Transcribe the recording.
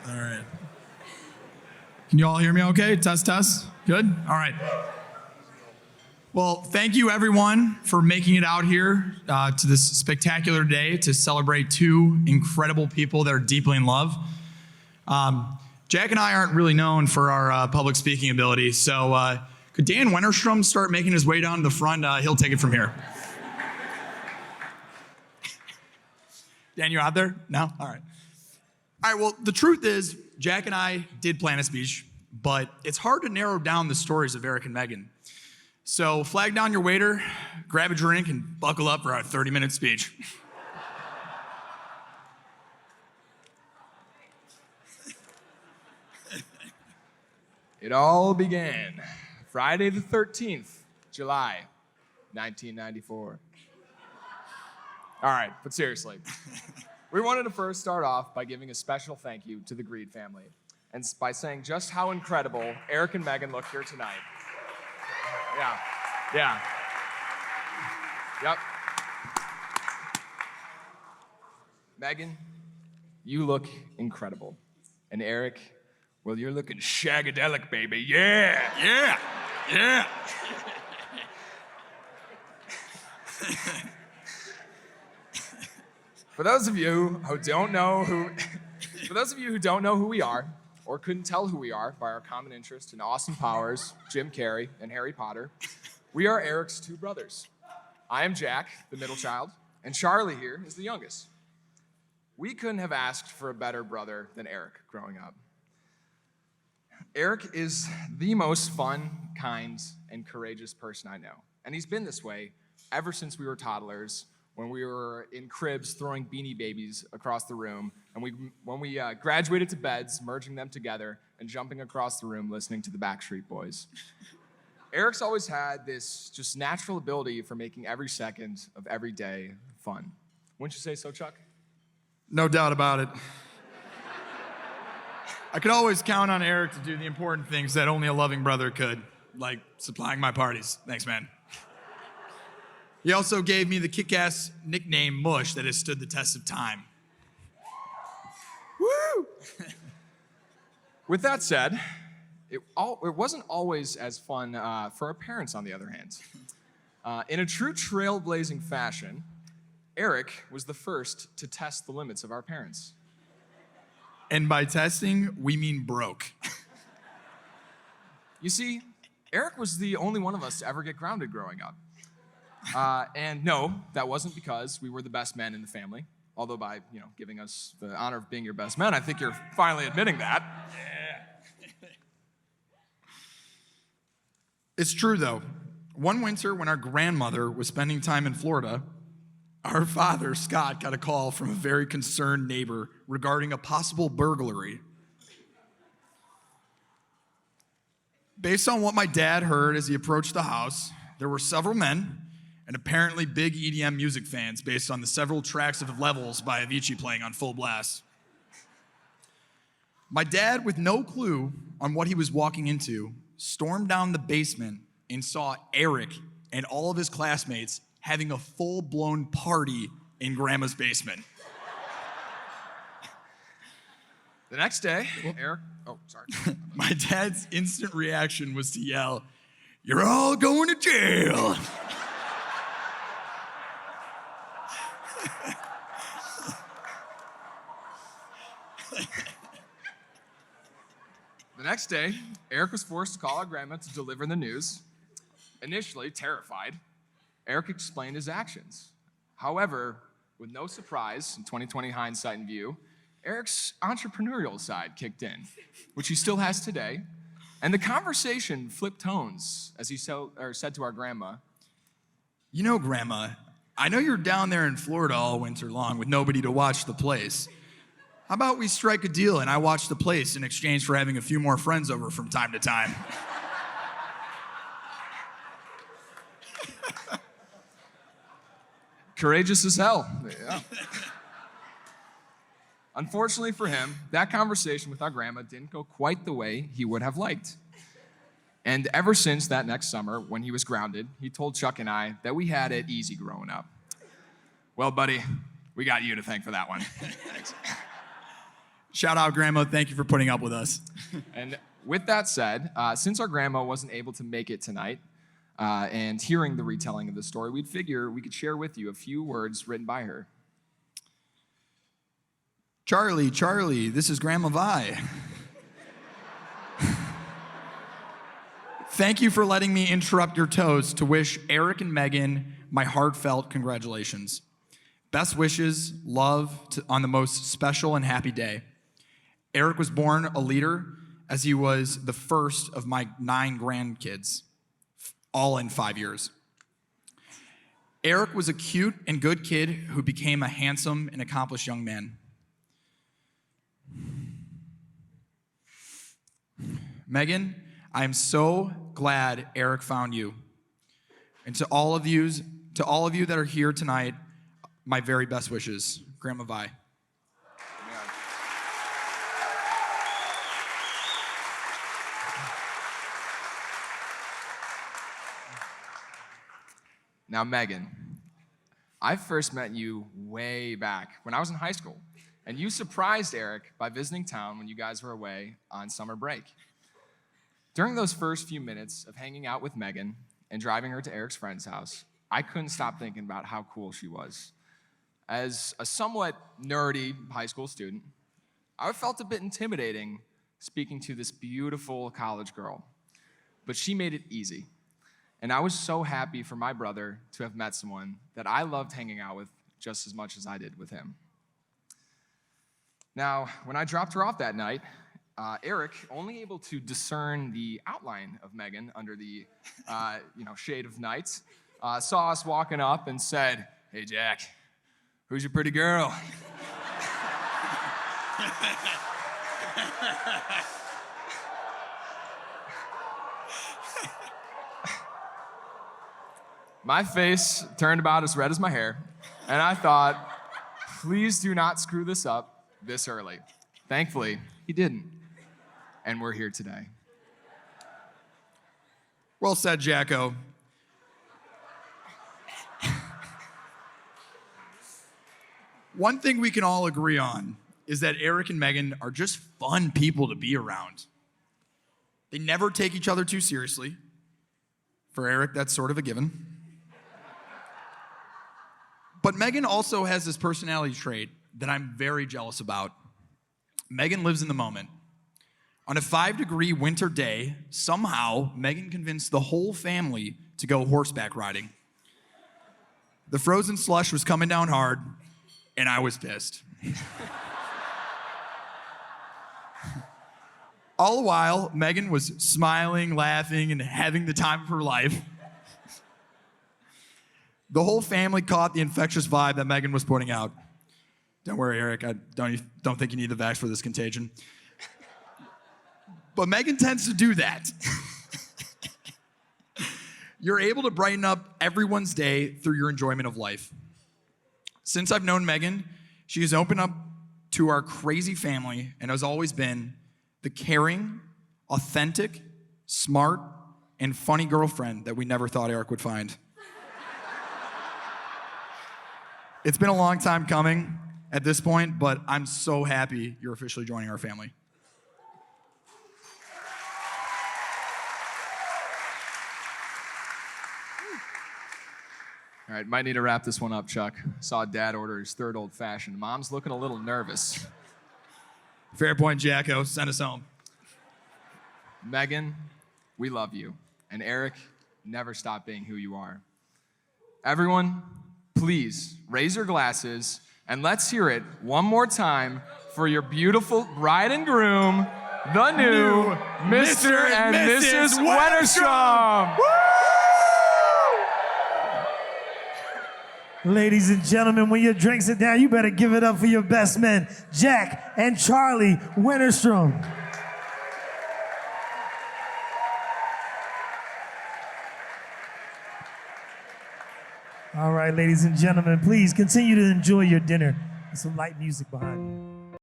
All right. Can you all hear me okay? Test, test. Good? All right. Well, thank you everyone for making it out here to this spectacular day to celebrate two incredible people that are deeply in love. Jack and I aren't really known for our public speaking ability, so could Dan Wennerstrom start making his way down to the front? He'll take it from here. Dan, you out there? No? All right. All right, well, the truth is, Jack and I did plan a speech, but it's hard to narrow down the stories of Eric and Megan. So flag down your waiter, grab a drink, and buckle up for our 30-minute speech. It all began Friday the 13th, July, 1994. All right, but seriously, we wanted to first start off by giving a special thank you to the Greed family and by saying just how incredible Eric and Megan look here tonight. Yeah. Yep. Megan, you look incredible. And Eric, well, you're looking shagadelic, baby. Yeah. For those of you who don't know who we are, or couldn't tell who we are by our common interest in Austin Powers, Jim Carrey, and Harry Potter, we are Eric's two brothers. I am Jack, the middle child, and Charlie here is the youngest. We couldn't have asked for a better brother than Eric growing up. Eric is the most fun, kind, and courageous person I know. And he's been this way ever since we were toddlers, when we were in cribs throwing Beanie Babies across the room, and when we graduated to beds, merging them together, and jumping across the room listening to the Backstreet Boys. Eric's always had this just natural ability for making every second of every day fun. Wouldn't you say so, Chuck? No doubt about it. I could always count on Eric to do the important things that only a loving brother could, like supplying my parties. Thanks, man. He also gave me the kick-ass nickname Mush that has stood the test of time. Woo! With that said, it wasn't always as fun for our parents, on the other hand. In a true trailblazing fashion, Eric was the first to test the limits of our parents. And by testing, we mean broke. You see, Eric was the only one of us to ever get grounded growing up. And no, that wasn't because we were the best men in the family. Although by, giving us the honor of being your best men, I think you're finally admitting that. Yeah. It's true, though. One winter when our grandmother was spending time in Florida, our father, Scott, got a call from a very concerned neighbor regarding a possible burglary. Based on what my dad heard as he approached the house, there were several men and apparently big EDM music fans based on the several tracks of Levels by Avicii playing on full blast. My dad, with no clue on what he was walking into, stormed down the basement and saw Eric and all of his classmates having a full-blown party in Grandma's basement. The next day, Eric... Oh, sorry. My dad's instant reaction was to yell, "You're all going to jail!" The next day, Eric was forced to call our grandma to deliver the news. Initially terrified, Eric explained his actions. However, with no surprise, in 2020 hindsight in view, Eric's entrepreneurial side kicked in, which he still has today, and the conversation flipped tones as he said to our grandma, "You know, Grandma, I know you're down there in Florida all winter long with nobody to watch the place. How about we strike a deal and I watch the place in exchange for having a few more friends over from time to time?" Courageous as hell. Yeah. Unfortunately for him, that conversation with our grandma didn't go quite the way he would have liked. And ever since that next summer, when he was grounded, he told Chuck and I that we had it easy growing up. Well, buddy, we got you to thank for that one. Shout out, Grandma. Thank you for putting up with us. And with that said, since our grandma wasn't able to make it tonight, and hearing the retelling of the story, we'd figure we could share with you a few words written by her. Charlie, this is Grandma Vi. Thank you for letting me interrupt your toast to wish Eric and Megan my heartfelt congratulations. Best wishes, love on the most special and happy day. Eric was born a leader as he was the first of my 9 grandkids, all in 5 years. Eric was a cute and good kid who became a handsome and accomplished young man. Megan, I am so glad Eric found you. And to all of you that are here tonight, my very best wishes. Grandma Vi. Now, Megan, I first met you way back when I was in high school, and you surprised Eric by visiting town when you guys were away on summer break. During those first few minutes of hanging out with Megan and driving her to Eric's friend's house, I couldn't stop thinking about how cool she was. As a somewhat nerdy high school student, I felt a bit intimidating speaking to this beautiful college girl, but she made it easy. And I was so happy for my brother to have met someone that I loved hanging out with just as much as I did with him. Now, when I dropped her off that night, Eric, only able to discern the outline of Megan under the shade of night, saw us walking up and said, "Hey, Jack, who's your pretty girl?" My face turned about as red as my hair, and I thought, please do not screw this up this early. Thankfully, he didn't, and we're here today. Well said, Jacko. One thing we can all agree on is that Eric and Megan are just fun people to be around. They never take each other too seriously. For Eric, that's sort of a given. But Megan also has this personality trait that I'm very jealous about. Megan lives in the moment. On a 5-degree winter day, somehow Megan convinced the whole family to go horseback riding. The frozen slush was coming down hard, and I was pissed. All the while, Megan was smiling, laughing, and having the time of her life. The whole family caught the infectious vibe that Megan was putting out. Don't worry, Eric, I don't think you need the vax for this contagion. But Megan tends to do that. You're able to brighten up everyone's day through your enjoyment of life. Since I've known Megan, she has opened up to our crazy family and has always been the caring, authentic, smart, and funny girlfriend that we never thought Eric would find. It's been a long time coming at this point, but I'm so happy you're officially joining our family. All right, might need to wrap this one up, Chuck. Saw Dad order his 3rd old fashioned. Mom's looking a little nervous. Fair point, Jacko. Send us home. Megan, we love you. And Eric, never stop being who you are. Everyone, please raise your glasses and let's hear it one more time for your beautiful bride and groom, the new Mr. and Mrs. Wennerstrom. Ladies and gentlemen, when your drinks are down, you better give it up for your best men, Jack and Charlie Wennerstrom. All right, ladies and gentlemen, please continue to enjoy your dinner with some light music behind you.